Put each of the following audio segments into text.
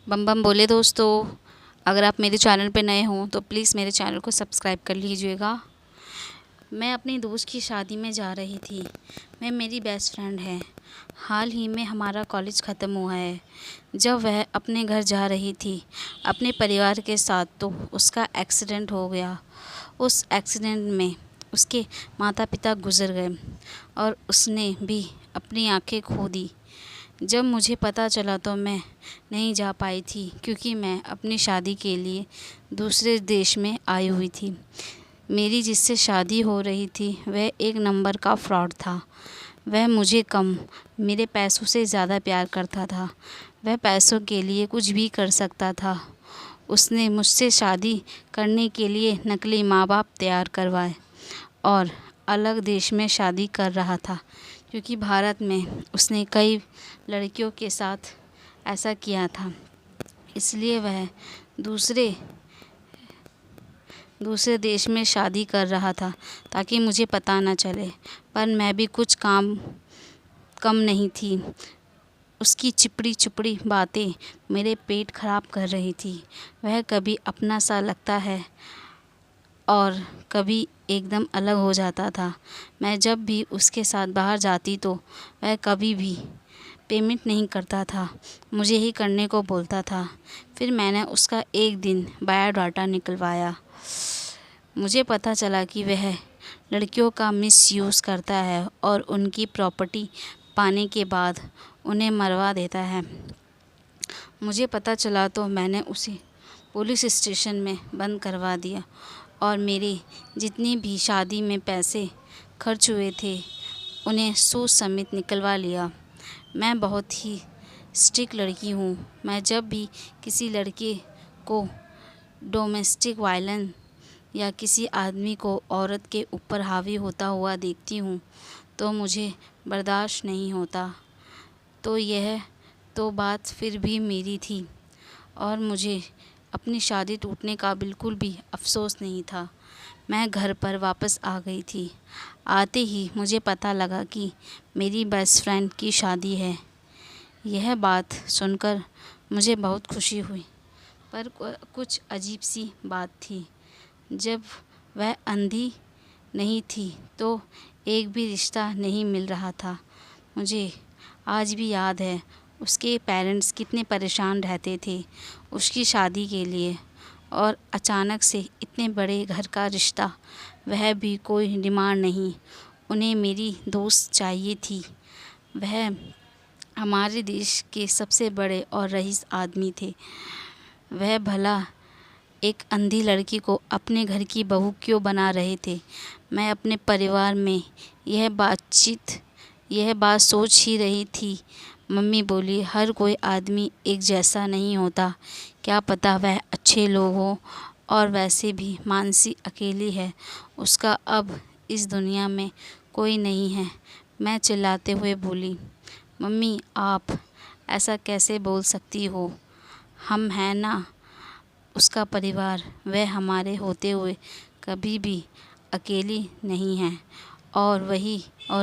बम बम बोले दोस्तों। अगर आप मेरे चैनल पे नए हों तो प्लीज़ मेरे चैनल को सब्सक्राइब कर लीजिएगा। मैं अपनी दोस्त की शादी में जा रही थी। मैं मेरी बेस्ट फ्रेंड है। हाल ही में हमारा कॉलेज ख़त्म हुआ है। जब वह अपने घर जा रही थी अपने परिवार के साथ तो उसका एक्सीडेंट हो गया। उस एक्सीडेंट में उसके माता पिता गुज़र गए और उसने भी अपनी आंखें खो दी। जब मुझे पता चला तो मैं नहीं जा पाई थी क्योंकि मैं अपनी शादी के लिए दूसरे देश में आई हुई थी। मेरी जिससे शादी हो रही थी वह एक नंबर का फ्रॉड था। वह मुझे कम, मेरे पैसों से ज़्यादा प्यार करता था। वह पैसों के लिए कुछ भी कर सकता था। उसने मुझसे शादी करने के लिए नकली माँ बाप तैयार करवाए और अलग देश में शादी कर रहा था क्योंकि भारत में उसने कई लड़कियों के साथ ऐसा किया था। इसलिए वह दूसरे दूसरे देश में शादी कर रहा था ताकि मुझे पता न चले। पर मैं भी कुछ कम नहीं थी। उसकी चिपड़ी चुपड़ी बातें मेरे पेट खराब कर रही थी। वह कभी अपना सा लगता है और कभी एकदम अलग हो जाता था। मैं जब भी उसके साथ बाहर जाती तो वह कभी भी पेमेंट नहीं करता था, मुझे ही करने को बोलता था। फिर मैंने उसका एक दिन बायोडाटा निकलवाया। मुझे पता चला कि वह लड़कियों का मिसयूज़ करता है और उनकी प्रॉपर्टी पाने के बाद उन्हें मरवा देता है। मुझे पता चला तो मैंने उसे पुलिस स्टेशन में बंद करवा दिया और मेरे जितनी भी शादी में पैसे खर्च हुए थे उन्हें सूद समेत निकलवा लिया। मैं बहुत ही स्ट्रिक्ट लड़की हूँ। मैं जब भी किसी लड़के को डोमेस्टिक वायलेंस या किसी आदमी को औरत के ऊपर हावी होता हुआ देखती हूँ तो मुझे बर्दाश्त नहीं होता। तो यह तो बात फिर भी मेरी थी और मुझे अपनी शादी टूटने का बिल्कुल भी अफ़सोस नहीं था। मैं घर पर वापस आ गई थी। आते ही मुझे पता लगा कि मेरी बेस्ट फ्रेंड की शादी है। यह बात सुनकर मुझे बहुत खुशी हुई, पर कुछ अजीब सी बात थी। जब वह अंधी नहीं थी तो एक भी रिश्ता नहीं मिल रहा था। मुझे आज भी याद है उसके पेरेंट्स कितने परेशान रहते थे उसकी शादी के लिए, और अचानक से इतने बड़े घर का रिश्ता, वह भी कोई डिमांड नहीं। उन्हें मेरी दोस्त चाहिए थी। वह हमारे देश के सबसे बड़े और रईस आदमी थे। वह भला एक अंधी लड़की को अपने घर की बहू क्यों बना रहे थे। मैं अपने परिवार में यह बात सोच ही रही थी। मम्मी बोली, हर कोई आदमी एक जैसा नहीं होता। क्या पता वह अच्छे लोग हों, और वैसे भी मानसी अकेली है। उसका अब इस दुनिया में कोई नहीं है। मैं चिल्लाते हुए बोली, मम्मी आप ऐसा कैसे बोल सकती हो। हम हैं ना उसका परिवार। वह हमारे होते हुए कभी भी अकेली नहीं है। और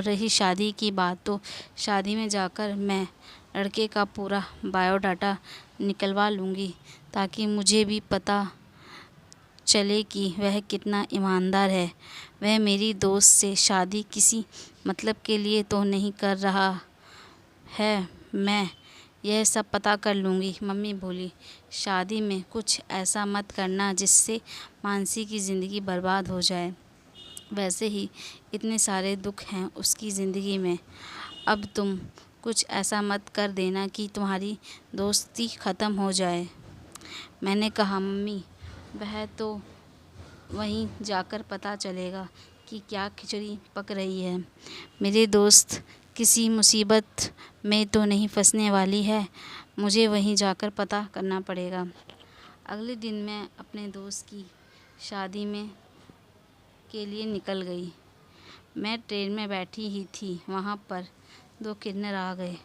रही शादी की बात, तो शादी में जाकर मैं लड़के का पूरा बायोडाटा निकलवा लूँगी ताकि मुझे भी पता चले कि वह कितना ईमानदार है। वह मेरी दोस्त से शादी किसी मतलब के लिए तो नहीं कर रहा है। मैं यह सब पता कर लूँगी। मम्मी बोली, शादी में कुछ ऐसा मत करना जिससे मानसी की ज़िंदगी बर्बाद हो जाए। वैसे ही इतने सारे दुख हैं उसकी ज़िंदगी में। अब तुम कुछ ऐसा मत कर देना कि तुम्हारी दोस्ती ख़त्म हो जाए। मैंने कहा, मम्मी वह तो वहीं जाकर पता चलेगा कि क्या खिचड़ी पक रही है। मेरी दोस्त किसी मुसीबत में तो नहीं फंसने वाली है। मुझे वहीं जाकर पता करना पड़ेगा। अगले दिन मैं अपने दोस्त की शादी में के लिए निकल गई। मैं ट्रेन में बैठी ही थी, वहाँ पर दो किन्नर आ गए।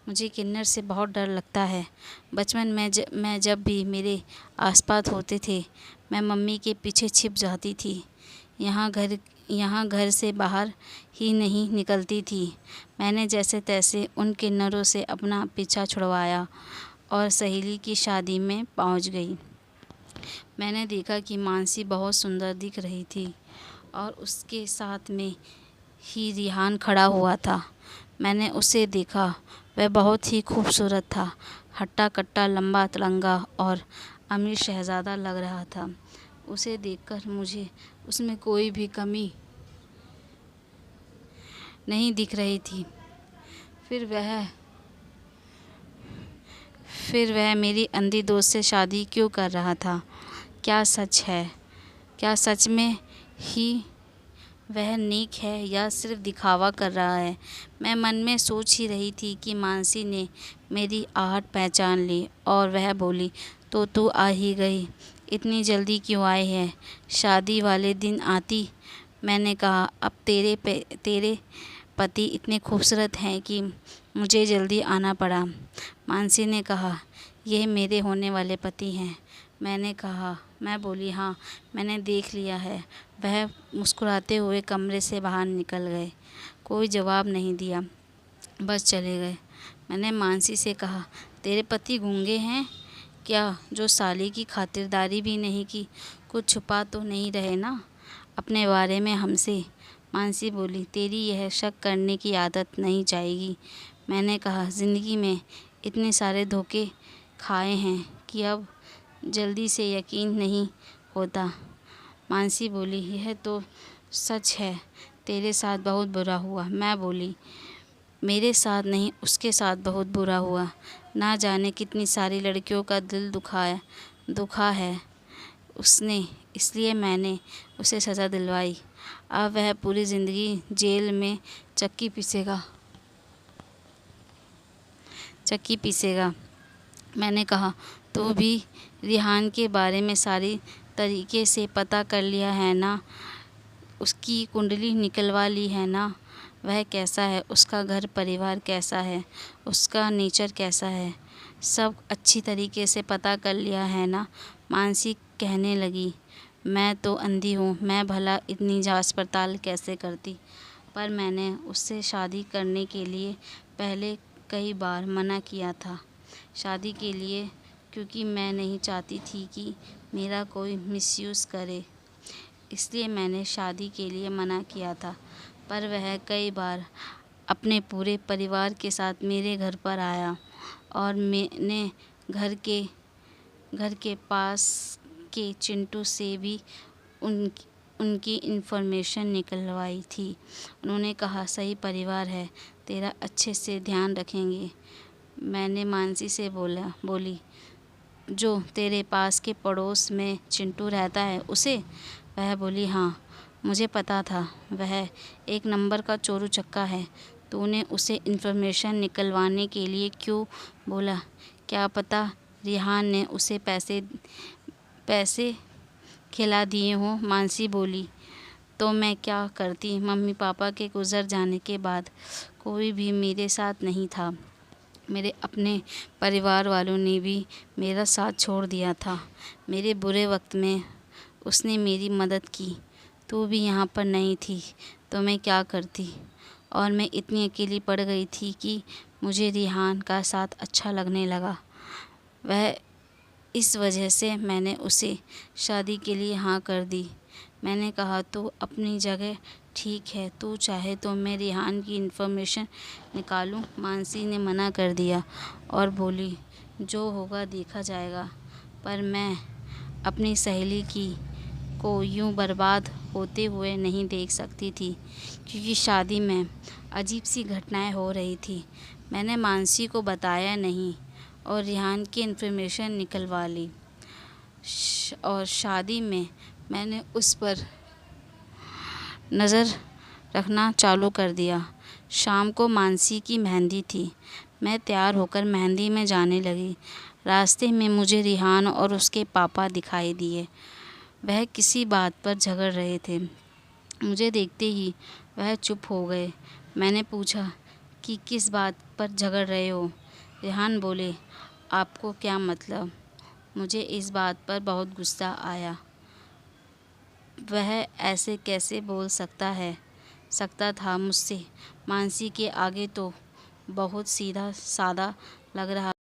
मुझे किन्नर से बहुत डर लगता है। बचपन में मैं जब भी मेरे आसपास होते थे मैं मम्मी के पीछे छिप जाती थी। यहाँ घर से बाहर ही नहीं निकलती थी। मैंने जैसे तैसे उन किन्नरों से अपना पीछा छुड़वाया और सहेली की शादी में पहुंच गई। मैंने देखा कि मानसी बहुत सुंदर दिख रही थी और उसके साथ में ही रिहान खड़ा हुआ था। मैंने उसे देखा, वह बहुत ही खूबसूरत था, हट्टा कट्टा, लंबा तिरंगा और अमीर शहज़ादा लग रहा था। उसे देखकर मुझे उसमें कोई भी कमी नहीं दिख रही थी। फिर वह मेरी अंधी दोस्त से शादी क्यों कर रहा था? क्या सच है? क्या सच में ही वह नेक है या सिर्फ दिखावा कर रहा है? मैं मन में सोच ही रही थी कि मानसी ने मेरी आहट पहचान ली और वह बोली, तो तू आ ही गई, इतनी जल्दी क्यों आए हैं? शादी वाले दिन आती। मैंने कहा, अब तेरे पति इतने खूबसूरत हैं कि मुझे जल्दी आना पड़ा। मानसी ने कहा, ये मेरे होने वाले पति हैं। मैं बोली, हाँ, मैंने देख लिया है। वह मुस्कुराते हुए कमरे से बाहर निकल गए। कोई जवाब नहीं दिया, बस चले गए। मैंने मानसी से कहा, तेरे पति गूंगे हैं क्या, जो साली की खातिरदारी भी नहीं की? कुछ छुपा तो नहीं रहे ना अपने बारे में हमसे? मानसी बोली, तेरी यह शक करने की आदत नहीं जाएगी। मैंने कहा, ज़िंदगी में इतने सारे धोखे खाए हैं कि अब जल्दी से यकीन नहीं होता। मानसी बोली, यह तो सच है, तेरे साथ बहुत बुरा हुआ। मैं बोली, मेरे साथ नहीं, उसके साथ बहुत बुरा हुआ। ना जाने कितनी सारी लड़कियों का दिल दुखा है उसने, इसलिए मैंने उसे सज़ा दिलवाई। अब वह पूरी ज़िंदगी जेल में चक्की पीसेगा। मैंने कहा, तो भी रिहान के बारे में सारी तरीके से पता कर लिया है ना? उसकी कुंडली निकलवा ली है ना? वह कैसा है, उसका घर परिवार कैसा है, उसका नेचर कैसा है, सब अच्छी तरीके से पता कर लिया है ना? मानसी कहने लगी, मैं तो अंधी हूँ, मैं भला इतनी जांच पड़ताल कैसे करती? पर मैंने उससे शादी करने के लिए पहले कई बार मना किया था। शादी के लिए, क्योंकि मैं नहीं चाहती थी कि मेरा कोई मिसयूज़ करे, इसलिए मैंने शादी के लिए मना किया था। पर वह कई बार अपने पूरे परिवार के साथ मेरे घर पर आया और मैंने घर के पास के चिंटू से भी उनकी इन्फॉर्मेशन निकलवाई थी। उन्होंने कहा, सही परिवार है, तेरा अच्छे से ध्यान रखेंगे। मैंने मानसी से बोली, जो तेरे पास के पड़ोस में चिंटू रहता है उसे? वह बोली, हाँ, मुझे पता था, वह एक नंबर का चोरू चक्का है। तूने उसे इन्फॉर्मेशन निकलवाने के लिए क्यों बोला? क्या पता रिहान ने उसे पैसे खिला दिए हों। मानसी बोली, तो मैं क्या करती? मम्मी पापा के गुज़र जाने के बाद कोई भी मेरे साथ नहीं था। मेरे अपने परिवार वालों ने भी मेरा साथ छोड़ दिया था। मेरे बुरे वक्त में उसने मेरी मदद की। तू भी यहाँ पर नहीं थी तो मैं क्या करती? और मैं इतनी अकेली पड़ गई थी कि मुझे रिहान का साथ अच्छा लगने लगा। इस वजह से मैंने उसे शादी के लिए हाँ कर दी। मैंने कहा, तू अपनी जगह ठीक है, तू चाहे तो मैं रिहान की इन्फॉर्मेशन निकालूं। मानसी ने मना कर दिया और बोली, जो होगा देखा जाएगा। पर मैं अपनी सहेली को यूं बर्बाद होते हुए नहीं देख सकती थी, क्योंकि शादी में अजीब सी घटनाएं हो रही थी। मैंने मानसी को बताया नहीं और रिहान की इन्फॉर्मेशन निकलवा ली और शादी में मैंने उस पर नज़र रखना चालू कर दिया। शाम को मानसी की मेहंदी थी। मैं तैयार होकर मेहंदी में जाने लगी। रास्ते में मुझे रिहान और उसके पापा दिखाई दिए। वह किसी बात पर झगड़ रहे थे। मुझे देखते ही वह चुप हो गए। मैंने पूछा कि किस बात पर झगड़ रहे हो? रिहान बोले, आपको क्या मतलब? मुझे इस बात पर बहुत गुस्सा आया। वह ऐसे कैसे बोल सकता था मुझसे? मानसी के आगे तो बहुत सीधा सादा लग रहा